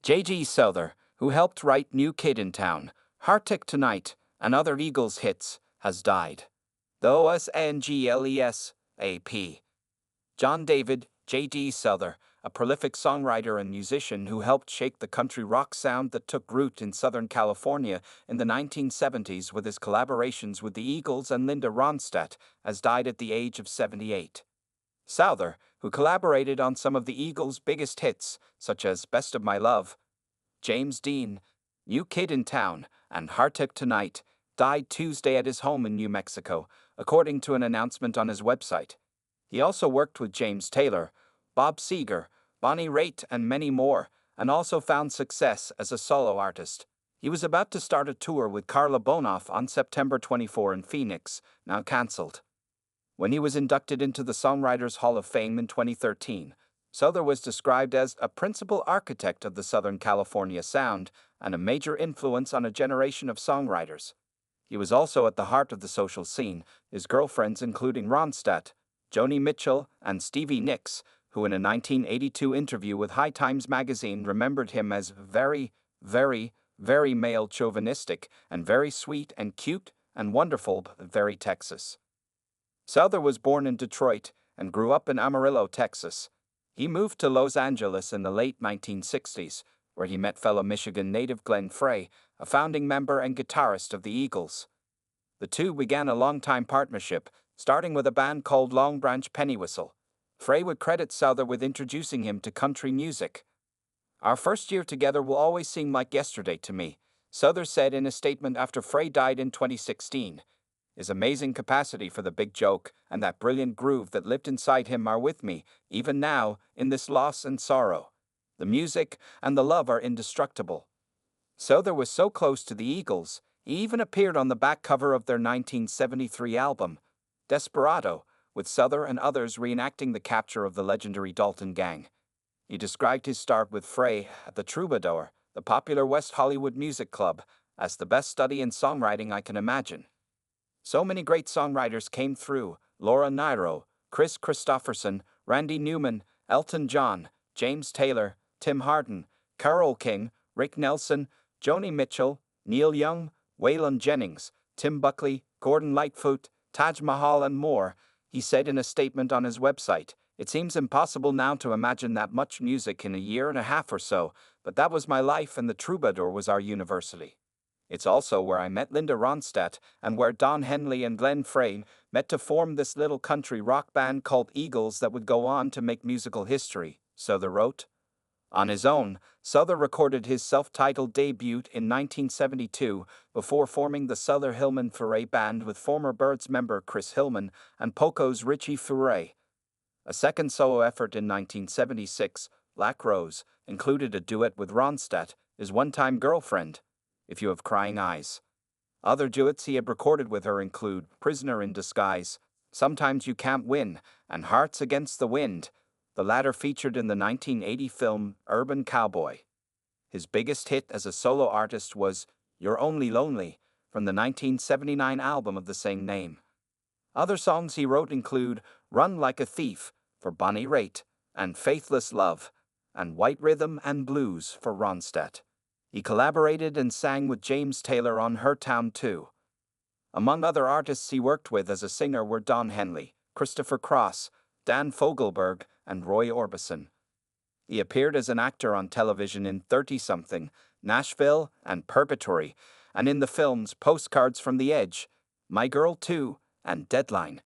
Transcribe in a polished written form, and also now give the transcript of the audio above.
J.G. Souther, who helped write New Kid in Town, Heartache Tonight, and other Eagles hits, has died. The OSNGLES.AP. John David, J.D. Souther, a prolific songwriter and musician who helped shake the country rock sound that took root in Southern California in the 1970s with his collaborations with the Eagles and Linda Ronstadt, has died at the age of 78. Souther, who collaborated on some of the Eagles' biggest hits, such as Best of My Love, James Dean, New Kid in Town, and Heartache Tonight, died Tuesday at his home in New Mexico, according to an announcement on his website. He also worked with James Taylor, Bob Seger, Bonnie Raitt, and many more, and also found success as a solo artist. He was about to start a tour with Carla Bonoff on September 24 in Phoenix, now cancelled. When he was inducted into the Songwriters Hall of Fame in 2013, Souther was described as a principal architect of the Southern California sound and a major influence on a generation of songwriters. He was also at the heart of the social scene, his girlfriends including Ronstadt, Joni Mitchell, and Stevie Nicks, who in a 1982 interview with High Times magazine remembered him as very, very, very male chauvinistic and very sweet and cute and wonderful, but very Texas. Souther was born in Detroit and grew up in Amarillo, Texas. He moved to Los Angeles in the late 1960s, where he met fellow Michigan native Glenn Frey, a founding member and guitarist of the Eagles. The two began a long-time partnership, starting with a band called Long Branch Pennywhistle. Frey would credit Souther with introducing him to country music. "Our first year together will always seem like yesterday to me," Souther said in a statement after Frey died in 2016. His amazing capacity for the big joke and that brilliant groove that lived inside him are with me, even now, in this loss and sorrow. The music and the love are indestructible. Souther was so close to the Eagles, he even appeared on the back cover of their 1973 album, Desperado, with Souther and others reenacting the capture of the legendary Dalton Gang. He described his start with Frey at the Troubadour, the popular West Hollywood music club, as the best study in songwriting I can imagine. So many great songwriters came through: Laura Nyro, Chris Christopherson, Randy Newman, Elton John, James Taylor, Tim Hardin, Carole King, Rick Nelson, Joni Mitchell, Neil Young, Waylon Jennings, Tim Buckley, Gordon Lightfoot, Taj Mahal, and more. He said in a statement on his website, "It seems impossible now to imagine that much music in a year and a half or so, but that was my life and the Troubadour was our university. It's also where I met Linda Ronstadt and where Don Henley and Glenn Frey met to form this little country rock band called Eagles that would go on to make musical history," Souther wrote. On his own, Souther recorded his self-titled debut in 1972 before forming the Souther Hillman Furay Band with former Byrds member Chris Hillman and Poco's Richie Furay. A second solo effort in 1976, Black Rose, included a duet with Ronstadt, his one-time girlfriend, If You Have Crying Eyes. Other duets he had recorded with her include Prisoner in Disguise, Sometimes You Can't Win, and Hearts Against the Wind, the latter featured in the 1980 film Urban Cowboy. His biggest hit as a solo artist was You're Only Lonely, from the 1979 album of the same name. Other songs he wrote include Run Like a Thief for Bonnie Raitt, and Faithless Love, and White Rhythm and Blues for Ronstadt. He collaborated and sang with James Taylor on Her Town too. Among other artists he worked with as a singer were Don Henley, Christopher Cross, Dan Fogelberg, and Roy Orbison. He appeared as an actor on television in 30-something, Nashville, and Purgatory, and in the films Postcards from the Edge, My Girl 2, and Deadline.